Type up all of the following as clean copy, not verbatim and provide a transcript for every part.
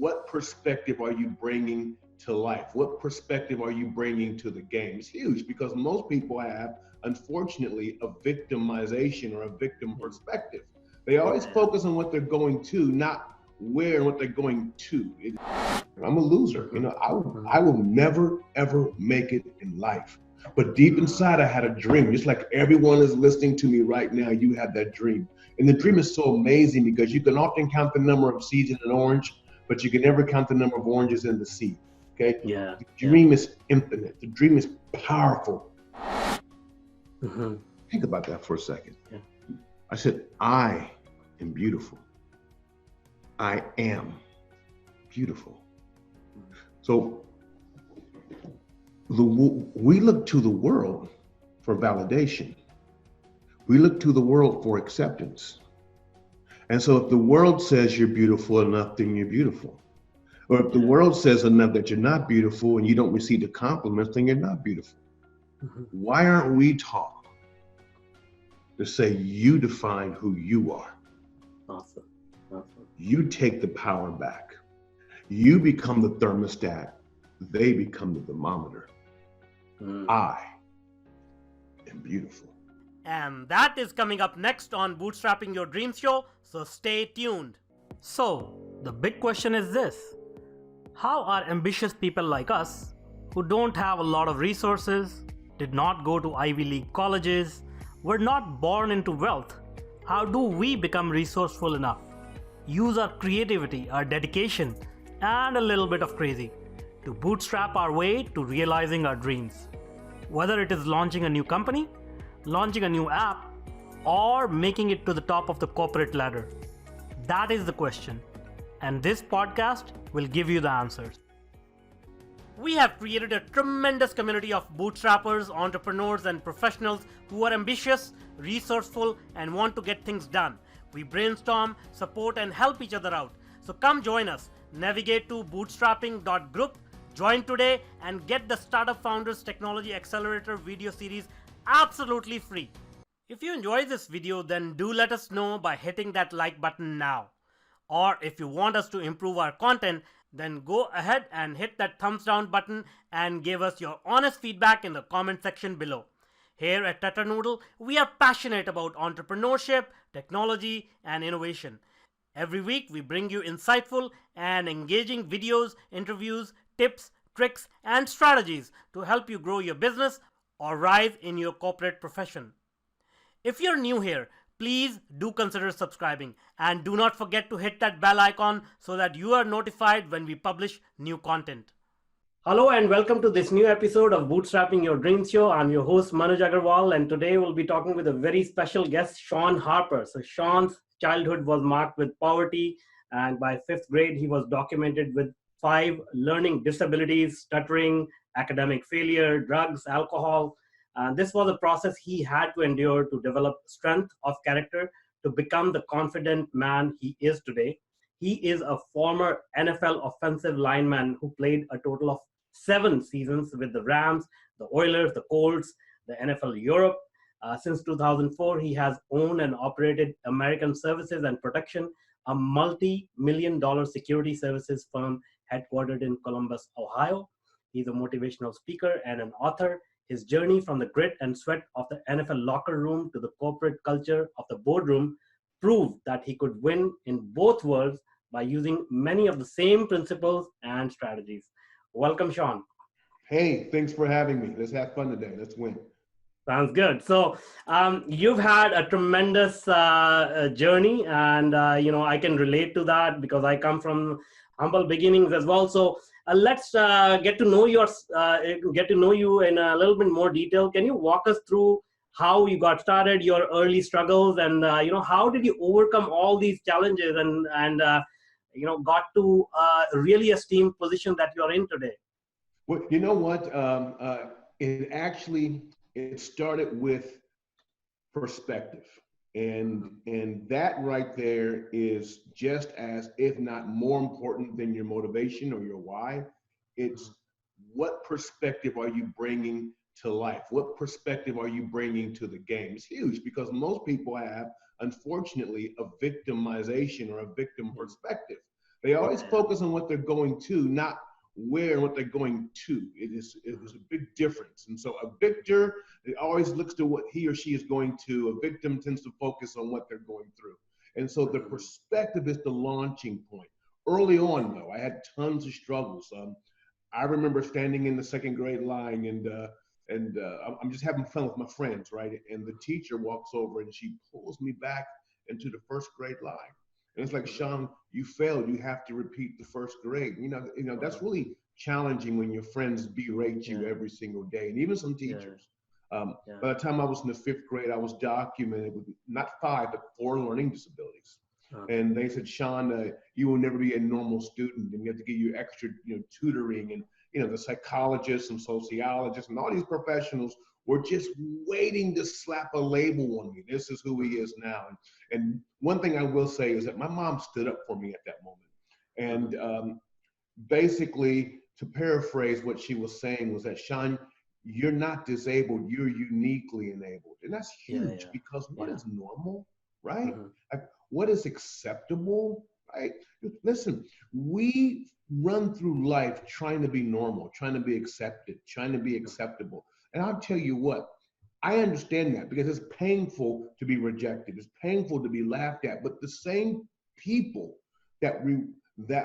what perspective are you bringing to life? What perspective are you bringing to the game? It's huge because most people have, unfortunately, a victimization or a victim perspective. They always focus on what they're going to, not where and what they're going to. I'm a loser. I will never, ever make it in life. But deep inside, I had a dream. Just like everyone is listening to me right now, you have that dream. And the dream is so amazing because you can often count the number of seeds in an orange, but you can never count the number of oranges in the seed. Okay? Yeah. The dream is infinite. The dream is powerful. Think about that for a second. Yeah. I said, I am beautiful. I am beautiful. So we look to the world for validation. We look to the world for acceptance. And so if the world says you're beautiful enough, then you're beautiful. Or if the world says enough that you're not beautiful and you don't receive the compliments, then you're not beautiful. Why aren't we taught to say you define who you are? Awesome. You take the power back. You become the thermostat. They become the thermometer. I am beautiful. And that is coming up next on Bootstrapping Your Dreams show, so stay tuned. So, the big question is this. How are ambitious people like us, who don't have a lot of resources, did not go to Ivy League colleges, were not born into wealth, how do we become resourceful enough? Use our creativity, our dedication, and a little bit of crazy to bootstrap our way to realizing our dreams. Whether it is launching a new company, launching a new app, or making it to the top of the corporate ladder. That is the question. And this podcast will give you the answers. We have created a tremendous community of bootstrappers, entrepreneurs, and professionals who are ambitious, resourceful, and want to get things done. We brainstorm, support, and help each other out. So come join us. Navigate to bootstrapping God Group. Join today and get the Startup Founders Technology Accelerator video series absolutely free. If you enjoy this video, then do let us know by hitting that like button now. Or if you want us to improve our content, then go ahead and hit that thumbs down button and give us your honest feedback in the comment section below. Here at TetraNoodle, we are passionate about entrepreneurship, technology, and innovation. Every week, we bring you insightful and engaging videos, interviews, tips, tricks, and strategies to help you grow your business or rise in your corporate profession. If you're new here, please do consider subscribing and do not forget to hit that bell icon so that you are notified when we publish new content. Hello and welcome to this new episode of Bootstrapping Your Dreams show. I'm your host Manuj Aggarwal, and today we'll be talking with a very special guest, Shawn Harper. So Shawn's childhood was marked with poverty, and by 5th grade he was documented with 5 learning disabilities, stuttering, academic failure, drugs, alcohol. This was a process he had to endure to develop strength of character to become the confident man he is today. He is a former NFL offensive lineman who played a total of 7 seasons with the Rams, the Oilers, the Colts, the NFL Europe. Since 2004, he has owned and operated American Services and Protection, a multi-million-dollar security services firm headquartered in Columbus, Ohio. He's a motivational speaker and an author. His journey from the grit and sweat of the NFL locker room to the corporate culture of the boardroom proved that he could win in both worlds by using many of the same principles and strategies. Welcome, Shawn. Hey, thanks for having me. Let's have fun today. Let's win. Sounds good. So you've had a tremendous journey, and I can relate to that because I come from humble beginnings as well. So let's get to know you in a little bit more detail. Can you walk us through how you got started, your early struggles, and how did you overcome all these challenges and got to really esteemed position that you're in today? Well, you know what? It started with perspective. And that right there is just as, if not more important than your motivation or your why. It's what perspective are you bringing to life? What perspective are you bringing to the game? It's huge because most people have, unfortunately, a victimization or a victim perspective. They always focus on what they're going to, not where and what they're going to. It is a big difference. And so a victor, it always looks to what he or she is going to. A victim tends to focus on what they're going through. And so the perspective is the launching point. Early on, though, I had tons of struggles. I remember standing in the second grade line, and I'm just having fun with my friends, right? And the teacher walks over and she pulls me back into the first grade line. And it's like, Shawn, you failed. You have to repeat the first grade. You know that's really challenging when your friends berate you every single day, and even some teachers. By the time I was in the fifth grade, I was documented with not 5, but 4 learning disabilities. And they said, Shawn, you will never be a normal student, and we have to give you extra, tutoring. And the psychologists and sociologists and all these professionals were just waiting to slap a label on me. This is who he is now. And one thing I will say is that my mom stood up for me at that moment. And basically, to paraphrase what she was saying, was that, Shawn, you're not disabled, you're uniquely enabled. And that's huge, because what is normal, right? Like, what is acceptable, right? Listen, we run through life trying to be normal, trying to be accepted, trying to be acceptable. And I'll tell you what, I understand that, because it's painful to be rejected. It's painful to be laughed at. But the same people that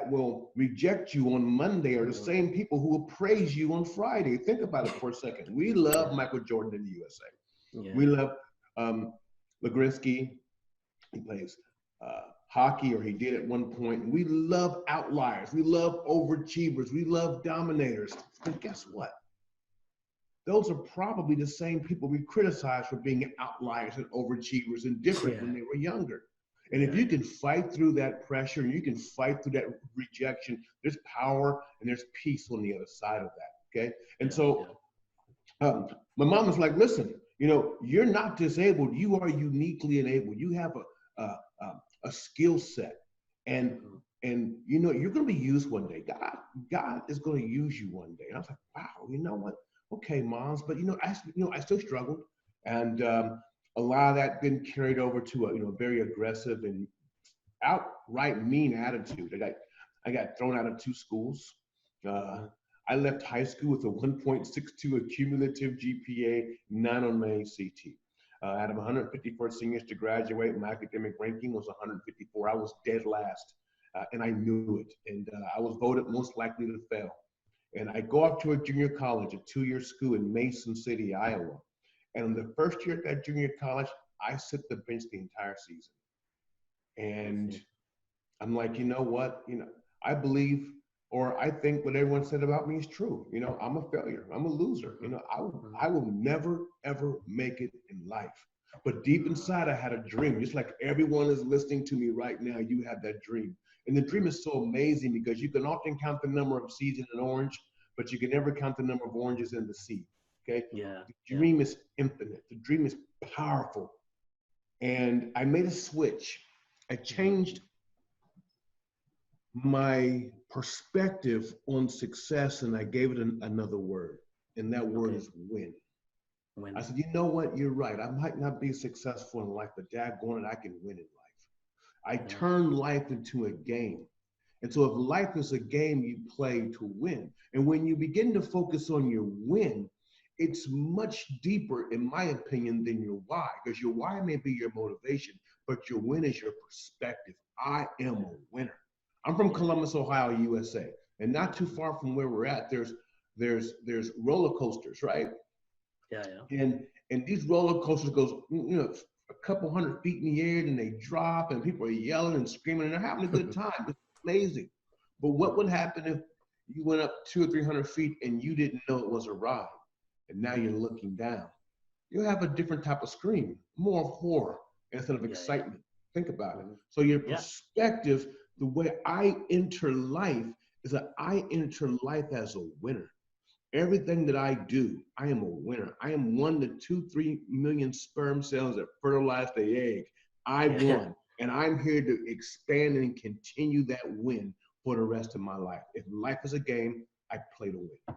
will reject you on Monday are the same people who will praise you on Friday. Think about it for a second. We love Michael Jordan in the USA. We love Legrinsky. He plays hockey, or he did at one point. And we love outliers. We love overachievers. We love dominators. But guess what? Those are probably the same people we criticize for being outliers and overachievers and different when they were younger. And if you can fight through that pressure, and you can fight through that rejection, there's power and there's peace on the other side of that, okay? And so my mom was like, listen, you're not disabled. You are uniquely enabled. You have a skill set. And you're going to be used one day. God is going to use you one day. And I was like, wow, you know what? Okay, moms, but I still struggled, and a lot of that then carried over to a very aggressive and outright mean attitude. I got thrown out of 2 schools. I left high school with a 1.62 cumulative GPA, 9 on my ACT. Out of 154 seniors to graduate, my academic ranking was 154. I was dead last, and I knew it. And I was voted most likely to fail. And I go off to a junior college, a 2-year school in Mason City, Iowa. And in the first year at that junior college, I sit the bench the entire season. And I'm like, you know what? I believe, or I think what everyone said about me is true. I'm a failure. I'm a loser. I will never, ever make it in life. But deep inside, I had a dream. Just like everyone is listening to me right now, you have that dream. And the dream is so amazing, because you can often count the number of seeds in an orange, but you can never count the number of oranges in the seed. Okay? The dream is infinite. The dream is powerful. And I made a switch. I changed my perspective on success, and I gave it another word. And that word is win. I said, you know what? You're right. I might not be successful in life, but daggone it, I can win in life. I turned life into a game. And so if life is a game, you play to win. And when you begin to focus on your win, it's much deeper, in my opinion, than your why. Because your why may be your motivation, but your win is your perspective. I am a winner. I'm from Columbus, Ohio, USA. And not too far from where we're at, there's roller coasters, right? And these roller coasters goes, a couple 100 feet in the air, and they drop, and people are yelling and screaming, and they're having a good time. It's amazing. But what would happen if you went up 200 or 300 feet and you didn't know it was a ride, and now you're looking down? You'll have a different type of scream, more of horror instead of excitement. Think about it. So your perspective, the way I enter life, is that I enter life as a winner. Everything that I do, I am a winner. I am 1 to 2, 3 million sperm cells that fertilize the egg. I won. And I'm here to expand and continue that win for the rest of my life. If life is a game, I play to win.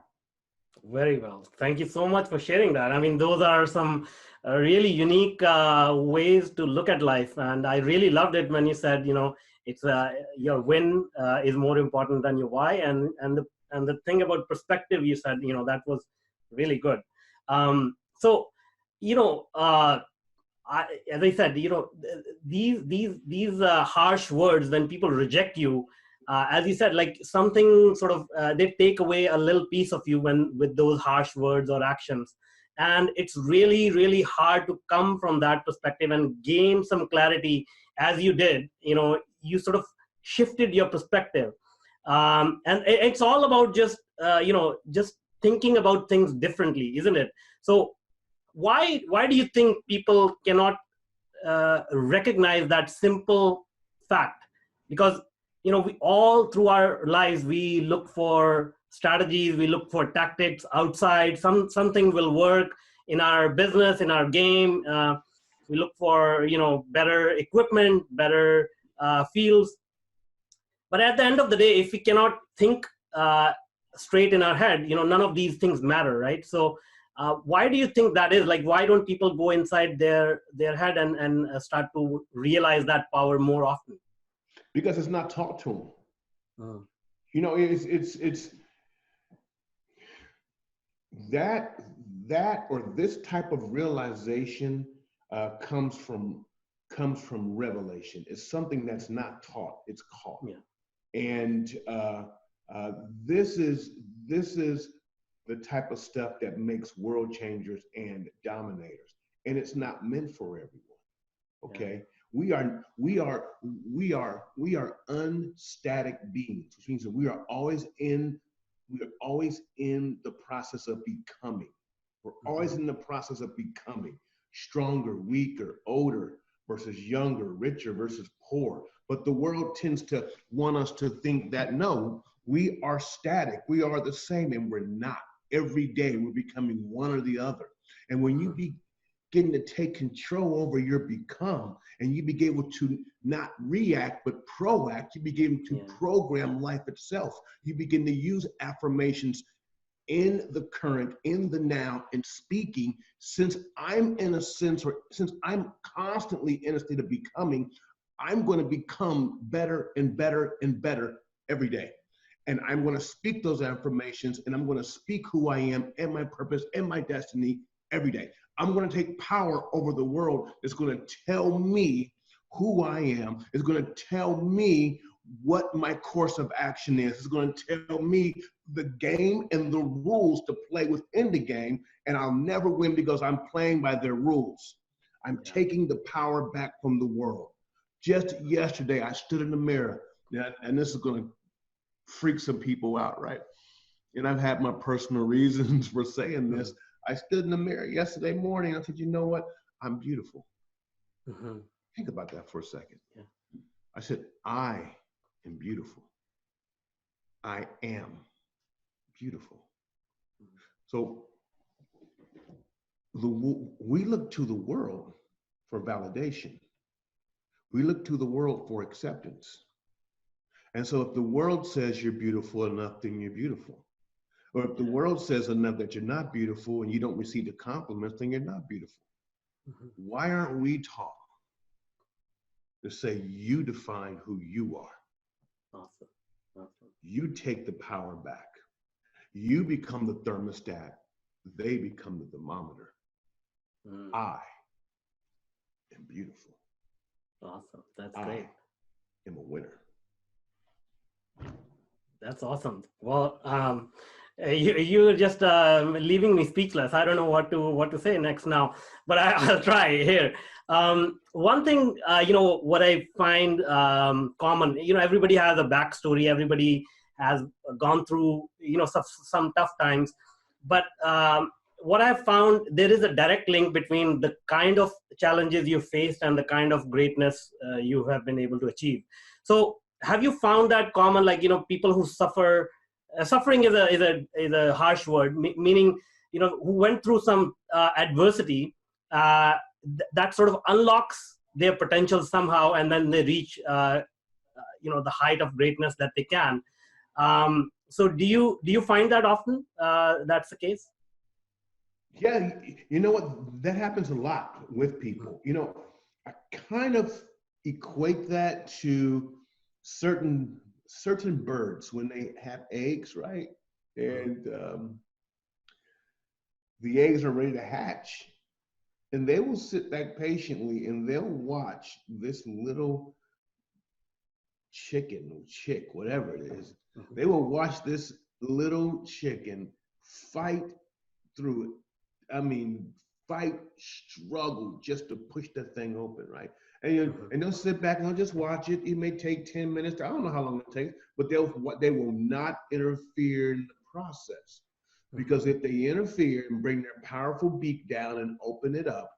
Very well. Thank you so much for sharing that. I mean, those are some really unique ways to look at life. And I really loved it when you said, It's your win is more important than your why. And the thing about perspective, you said, that was really good. So, as I said, these harsh words, when people reject you, as you said, like something sort of they take away a little piece of you when with those harsh words or actions, and it's really, really hard to come from that perspective and gain some clarity, as you did. You sort of shifted your perspective, and it's all about just thinking about things differently, isn't it? So why do you think people cannot recognize that simple fact? Because we all through our lives, we look for strategies, we look for tactics outside. Something will work in our business, in our game. We look for better equipment, better fields. But at the end of the day, if we cannot think straight in our head, none of these things matter, right? So why do you think that is? Like, why don't people go inside their head and start to realize that power more often? Because it's not taught to them. Oh. It's that or this type of realization comes from revelation. It's something that's not taught, it's caught. Yeah. And this is the type of stuff that makes world changers and dominators. And it's not meant for everyone. Okay. Yeah. We are unstatic beings, which means that we are always in the process of becoming. We're always in the process of becoming stronger, weaker, older versus younger, richer versus poor. But the world tends to want us to think that no, we are static, we are the same, and we're not. Every day we're becoming one or the other. And when you begin to take control over your become, and you begin able to not react but proact, you begin to program life itself. You begin to use affirmations in the current, in the now, and speaking. Since I'm constantly in a state of becoming, I'm going to become better and better and better every day. And I'm going to speak those affirmations, and I'm going to speak who I am and my purpose and my destiny every day. I'm going to take power over the world. It's going to tell me who I am. It's going to tell me what my course of action is. It's going to tell me the game and the rules to play within the game. And I'll never win because I'm playing by their rules. I'm taking the power back from the world. Just yesterday, I stood in the mirror, and this is going to freak some people out, right? And I've had my personal reasons for saying this. I stood in the mirror yesterday morning. I said, you know what? I'm beautiful. Mm-hmm. Think about that for a second. Yeah. I said, I am beautiful. I am beautiful. Mm-hmm. So we look to the world for validation. We look to the world for acceptance. And so if the world says you're beautiful enough, then you're beautiful. Or if the world says enough that you're not beautiful and you don't receive the compliments, then you're not beautiful. Mm-hmm. Why aren't we taught to say you define who you are? Awesome. You take the power back. You become the thermostat. They become the thermometer. I am beautiful. Awesome. That's great. I am a winner. That's awesome. Well, you're just leaving me speechless. I don't know what to say next now, but I'll try here. One thing, what I find common, everybody has a backstory. Everybody has gone through, some tough times. But what I've found, there is a direct link between the kind of challenges you faced and the kind of greatness you have been able to achieve. So have you found that common, like, people who suffer, suffering is a harsh word, meaning, who went through some adversity, that sort of unlocks their potential somehow, and then they reach, the height of greatness that they can. So do you find that often that's the case? Yeah, you know what? That happens a lot with people. I kind of equate that to certain birds, when they have eggs, right? And the eggs are ready to hatch, and they will sit back patiently and they'll watch this little chicken or chick, whatever it is. They will watch this little chicken fight through it. I mean, fight, struggle just to push the thing open, right? And they'll sit back and they'll just watch it. It may take 10 minutes. I don't know how long it takes, but they will not interfere in the process. Because if they interfere and bring their powerful beak down and open it up,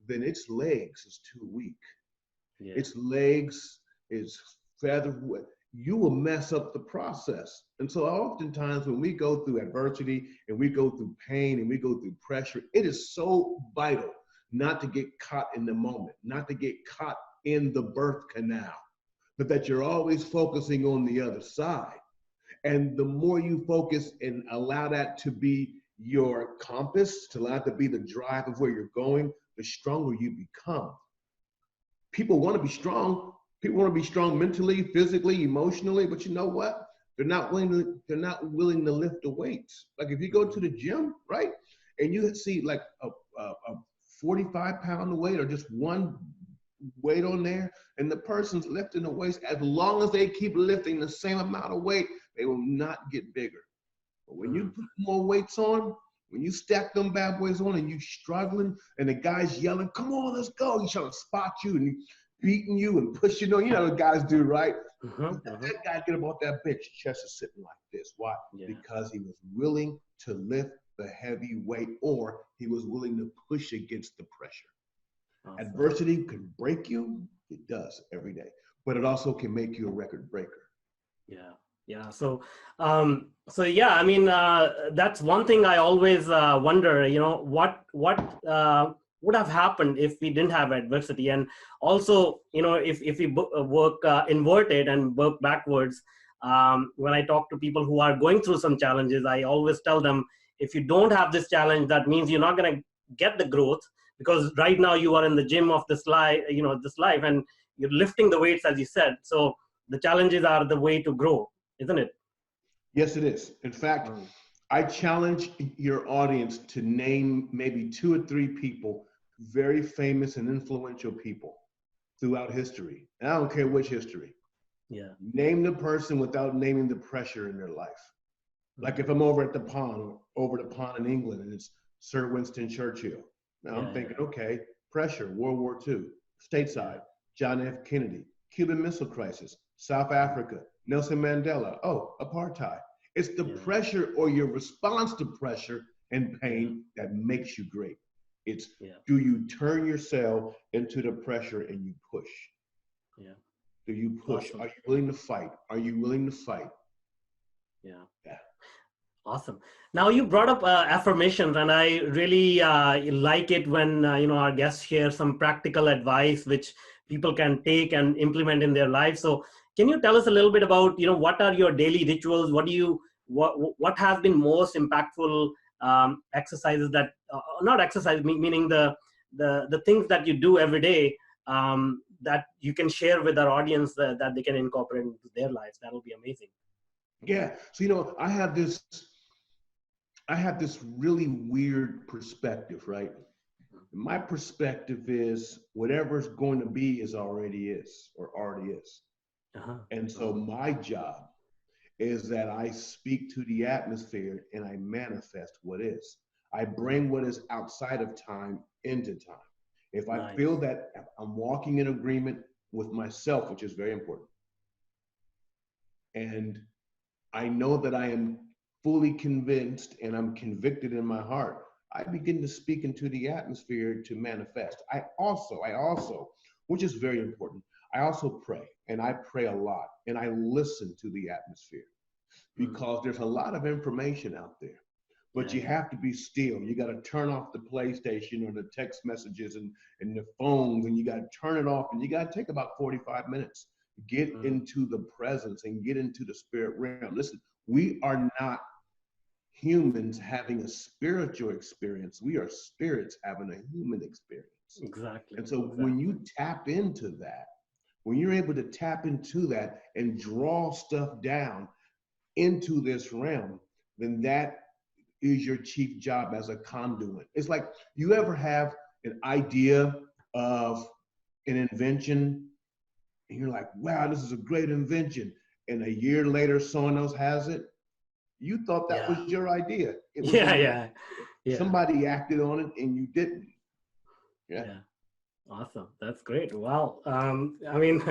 then its legs is too weak. Yeah. Its legs is feathered. You will mess up the process. And so oftentimes when we go through adversity and we go through pain and we go through pressure, it is so vital not to get caught in the moment, not to get caught in the birth canal, but that you're always focusing on the other side. And the more you focus and allow that to be your compass, to allow it to be the drive of where you're going, the stronger you become. People want to be strong. People want to be strong mentally, physically, emotionally, but you know what? They're not willing to lift the weights. Like if you go to the gym, right, and you see like a 45-pound weight or just one weight on there, and the person's lifting the weights, as long as they keep lifting the same amount of weight, they will not get bigger. But when you put more weights on, when you stack them bad boys on and you struggling and the guy's yelling, come on, let's go. He's trying to spot you and beating you and pushing on. You know what guys do, right? That guy get about that bitch, chest is sitting like this. Why? Yeah. Because he was willing to lift the heavy weight, or he was willing to push against the pressure. Awesome. Adversity can break you. It does every day. But it also can make you a record breaker. Yeah. Yeah. So, yeah, I mean, that's one thing I always wonder, you know, what would have happened if we didn't have adversity? And also, you know, if we work inverted and work backwards, when I talk to people who are going through some challenges, I always tell them, if you don't have this challenge, that means you're not going to get the growth, because right now you are in the gym of this life, you know, this life, and you're lifting the weights, as you said. So the challenges are the way to grow, isn't it? Yes, it is. In fact, I challenge your audience to name maybe 2 or 3 people, very famous and influential people throughout history. And I don't care which history. Yeah. Name the person without naming the pressure in their life. Like if I'm over the pond in England, and it's Sir Winston Churchill. Now I'm thinking, okay, pressure, World War II, stateside, John F. Kennedy, Cuban Missile Crisis, South Africa, Nelson Mandela, apartheid. It's the pressure or your response to pressure and pain that makes you great. It's do you turn yourself into the pressure and you push? Yeah. Do you push? Awesome. Are you willing to fight? Are you willing to fight? Yeah. Awesome. Now you brought up affirmations, and I really like it when you know, our guests share some practical advice which people can take and implement in their lives. So can you tell us a little bit about, you know, what are your daily rituals? What has been most impactful exercises that not exercise meaning the things that you do every day that you can share with our audience that they can incorporate into their lives? That'll be amazing. Yeah. So, you know, I have this really weird perspective, right? My perspective is whatever's going to be already is. And so my job is that I speak to the atmosphere and I manifest what is. I bring what is outside of time into time. If I feel that I'm walking in agreement with myself, which is very important, and I know that I am fully convinced and I'm convicted in my heart, I begin to speak into the atmosphere to manifest. I also, which is very important, I also pray, and I pray a lot, and I listen to the atmosphere, because there's a lot of information out there, but you have to be still. You got to turn off the PlayStation or the text messages and the phones, and you got to turn it off, and you got to take about 45 minutes. Get into the presence and get into the spirit realm. Listen, we are not humans having a spiritual experience. We are spirits having a human experience. Exactly. And so when you tap into that, when you're able to tap into that and draw stuff down into this realm, then that is your chief job as a conduit. It's like, you ever have an idea of an invention and you're like, wow, this is a great invention. And a year later, someone else has it. You thought that was your idea. It was Yeah. somebody acted on it and you didn't. Yeah. Awesome. That's great. Wow. I mean,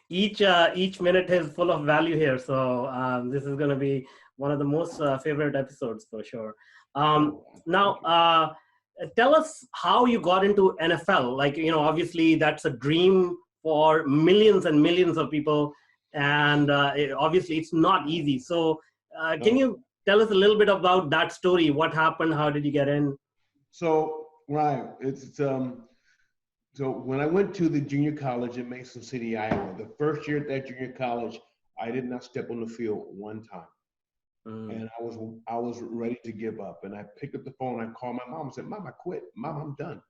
each minute is full of value here. So this is going to be one of the most favorite episodes for sure. Now, tell us how you got into NFL. Like, obviously that's a dream for millions and millions of people. And obviously it's not easy. So can you tell us a little bit about that story? What happened? How did you get in? So, right. So when I went to the junior college in Mason City, Iowa, the first year at that junior college, I did not step on the field one time. And I was ready to give up. And I picked up the phone, I called my mom and said, Mom, I quit. Mom, I'm done.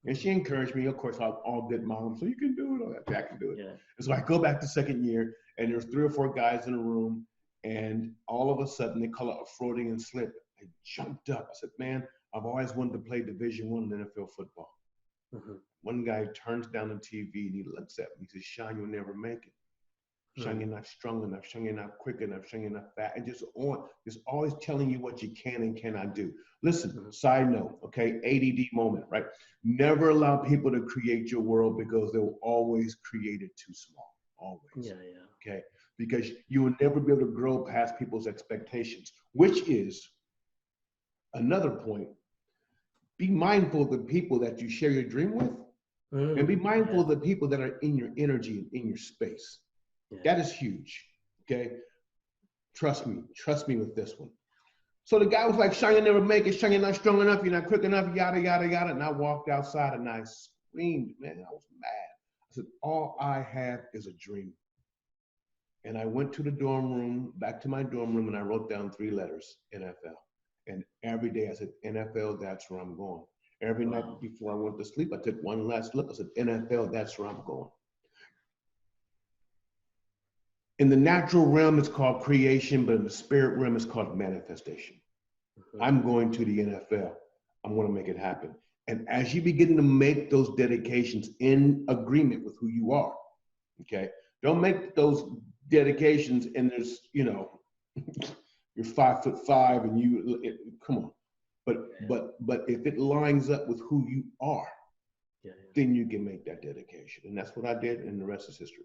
And she encouraged me. Of course, all good mom, so you can do it. All that, I can do it. Yeah. And so I go back to second year, and there's 3 or 4 guys in a room, and all of a sudden they call it a Freudian slip. I jumped up. I said, man, I've always wanted to play Division I NFL football. One guy turns down the TV and he looks at me. He says, Shawn, you'll never make it. Shawn, you're not strong enough. Shawn, you're not quick enough. Shawn, you're not fat. And just always telling you what you can and cannot do. Listen, side note, okay, ADD moment, right? Never allow people to create your world, because they'll always create it too small. Always. Yeah. Okay? Because you will never be able to grow past people's expectations, which is another point. Be mindful of the people that you share your dream with. And be mindful of the people that are in your energy and in your space. That is huge. Okay. Trust me with this one. So the guy was like, Shawn, you'll never make it. Shawn, you're not strong enough. You're not quick enough. Yada, yada, yada. And I walked outside and I screamed, man, I was mad. I said, all I have is a dream. And I went to the dorm room, back to my dorm room, and I wrote down 3 letters, NFL. And every day I said, NFL, that's where I'm going. Every night before I went to sleep, I took one last look. I said, NFL, that's where I'm going. In the natural realm, it's called creation, but in the spirit realm, it's called manifestation. I'm going to the NFL. I'm going to make it happen. And as you begin to make those dedications in agreement with who you are, okay, don't make those dedications and there's, you're 5'5" and come on. But if it lines up with who you are, then you can make that dedication. And that's what I did, and the rest is history.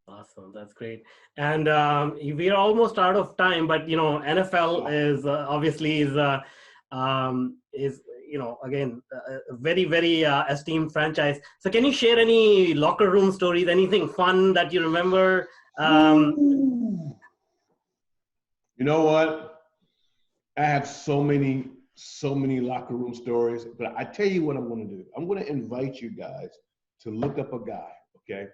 Awesome. That's great. And we're almost out of time, but NFL is obviously again, a very, very esteemed franchise. So can you share any locker room stories, anything fun that you remember? You know what? I have so many locker room stories, but I tell you what I'm going to do. I'm going to invite you guys to look up a guy, okay?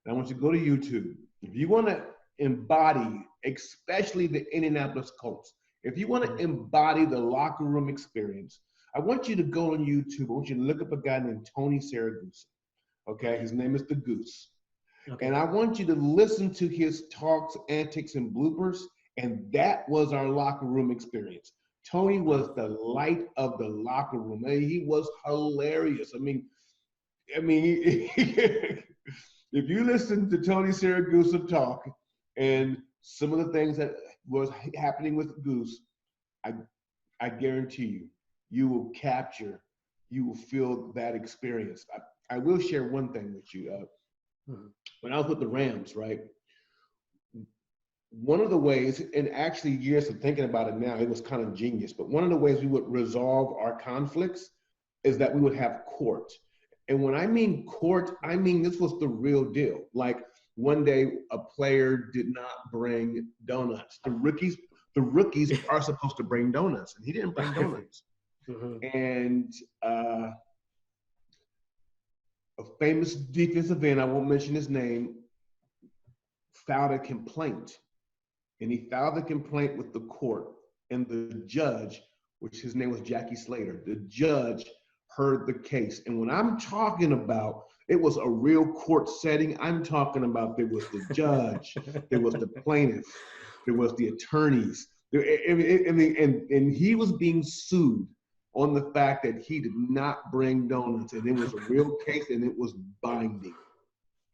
And I want you to go to YouTube. If you want to embody, especially the Indianapolis Colts, if you want to embody the locker room experience, I want you to go on YouTube. I want you to look up a guy named Tony Siragusa, okay? His name is the Goose. Okay. And I want you to listen to his talks, antics, and bloopers, and that was our locker room experience. Tony was the light of the locker room. He was hilarious. I mean, if you listen to Tony Siragusa talk and some of the things that was happening with Goose, I guarantee you will feel that experience. I will share one thing with you. When I was with the Rams, right? One of the ways, and actually years of thinking about it now, it was kind of genius, but one of the ways we would resolve our conflicts is that we would have court. And when I mean court, I mean this was the real deal. Like one day a player did not bring donuts. The rookies are supposed to bring donuts, and he didn't bring donuts. And a famous defensive end, I won't mention his name, filed a complaint. And he filed a complaint with the court, and the judge, which his name was Jackie Slater, the judge heard the case. And when I'm talking about, It was a real court setting. I'm talking about there was the judge, there was the plaintiff, there was the attorneys, and he was being sued on the fact that he did not bring donuts, and it was a real case, and it was binding.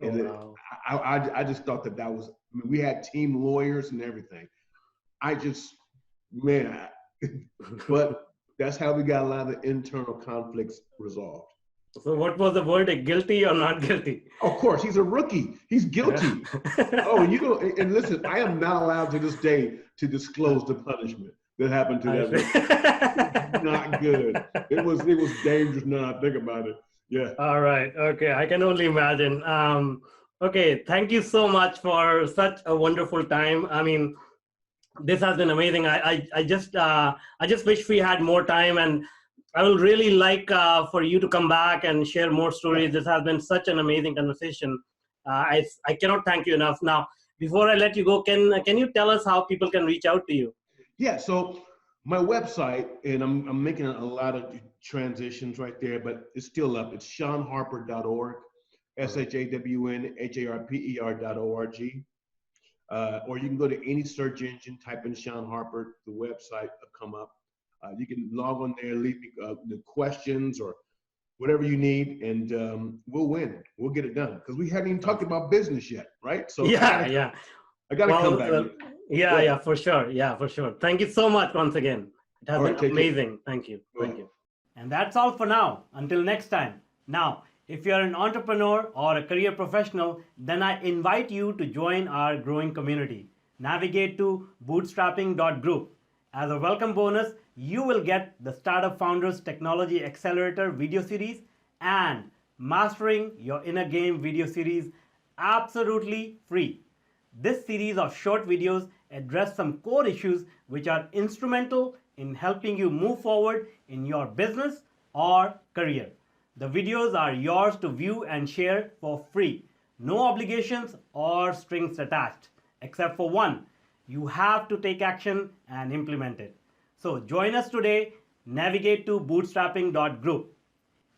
And Wow. I just thought that was. I mean, we had team lawyers and everything. Man, but that's how we got a lot of the internal conflicts resolved. So what was the verdict? Guilty or not guilty? Of course, he's a rookie. He's guilty. And listen, I am not allowed to this day to disclose the punishment that happened to that rookie. Not good. It was dangerous now I think about it. Yeah. All right. Okay. I can only imagine. Okay. Thank you so much for such a wonderful time. I mean, this has been amazing. I just wish we had more time, and I will really like for you to come back and share more stories. This has been such an amazing conversation. I cannot thank you enough. Now, before I let you go, can you tell us how people can reach out to you? Yeah. So my website, and I'm making a lot of transitions right there, but it's still up. It's shawnharper.org, SHAWNHARPER.org. Or you can go to any search engine, type in Shawn Harper, the website will come up. You can log on there, leave me the questions or whatever you need, and we'll win. We'll get it done because we haven't even talked about business yet, right? So yeah. I gotta come back. Yeah, for sure. Yeah, for sure. Thank you so much once again. It has been amazing. Thank you. Thank you. And that's all for now. Until next time. Now, if you're an entrepreneur or a career professional, then I invite you to join our growing community. Navigate to Bootstrapping God Group. As a welcome bonus, you will get the Startup Founders Technology Accelerator video series and Mastering Your Inner Game video series absolutely free. This series of short videos address some core issues which are instrumental in helping you move forward in your business or career. The videos are yours to view and share for free. No obligations or strings attached, except for one. You have to take action and implement it. So join us today. Navigate to bootstrapping.group.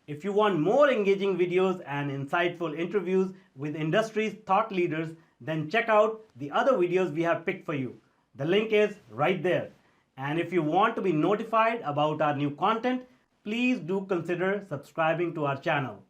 If you want more engaging videos and insightful interviews with industry's thought leaders, then check out the other videos we have picked for you. The link is right there. And if you want to be notified about our new content, please do consider subscribing to our channel.